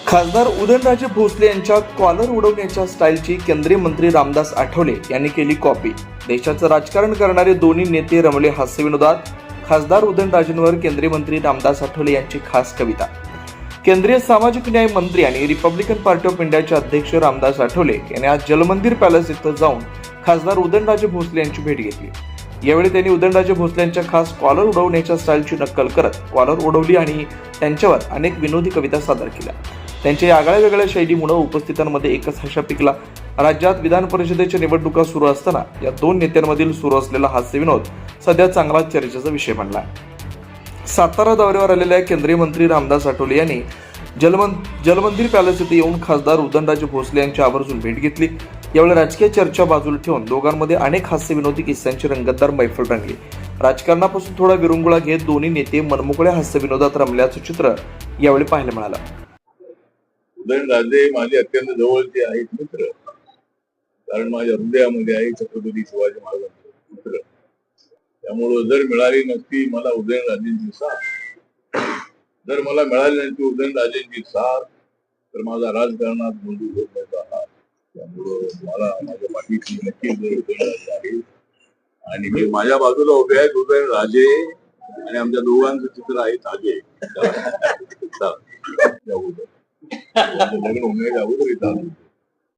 खासदार उदयनराजे भोसले यांच्या कॉलर उडवण्याच्या स्टाईलची केंद्रीय मंत्री रामदास आठवले यांनी केली कॉपी. देशाचं राजकारण करणारे दोन्ही नेते रमले हास्यविनोदात. खासदार उदयनराजेंवर केंद्रीय मंत्री रामदास आठवले यांची खास कविता. केंद्रीय सामाजिक न्याय मंत्री आणि रिपब्लिकन पार्टी ऑफ इंडियाचे अध्यक्ष रामदास आठवले यांनी आज जलमंदिर पॅलेस इथं जाऊन खासदार उदयनराजे भोसले यांची भेट घेतली. यावेळी त्यांनी उदयनराजे भोसले यांच्या खास कॉलर उडवण्याच्या स्टाईलची नक्कल करत कॉलर उडवली आणि त्यांच्यावर अनेक विनोदी कविता सादर केल्या. त्यांच्या आगळ्या वेगळ्या शैलीमुळे उपस्थितांमध्ये एकच हशा पिकला. राज्यात विधान परिषदेच्या निवडणुका सुरू असताना या दोन नेत्यांमधील सुरू असलेला हास्यविनोद सध्या चांगला चर्चेचा विषय बनला. सातारा दौऱ्यावर आलेल्या केंद्रीय मंत्री रामदास आठवले यांनी जलमंदिर पॅलेस येथे येऊन खासदार उदयनराजे भोसले यांची आवर्जून भेट घेतली. यावेळी राजकीय चर्चा बाजूला ठेवून दोघांमध्ये अनेक हास्यविनोदी किस्स्यांची रंगतदार मैफल रंगली. राजकारणापासून थोडा विरंगुळा घेत दोन्ही नेते मनमोकळ्या हास्यविनोदात रमल्याचं चित्र यावेळी पाहायला मिळालं. उदयनराजे माझे अत्यंत जवळचे आहेत मित्र, कारण माझ्या हृदयामध्ये आहे छत्रपती शिवाजी महाराजांचे मित्र. त्यामुळं जर मिळाली नसती मला उदयनराजेंची साथ, जर मला मिळाली नसती उदयनराजेंची साथ, तर माझा राजकारणात बंधू होत नव्हता. त्यामुळं मला माझ्या पाठीशी नक्कीच उदयनराजे आहे आणि मी माझ्या बाजूला उभे आहेत उदयनराजे आणि आमच्या दोघांचं चित्र आहे ताजे. लग्न होण्याच्या अगोदर येतात.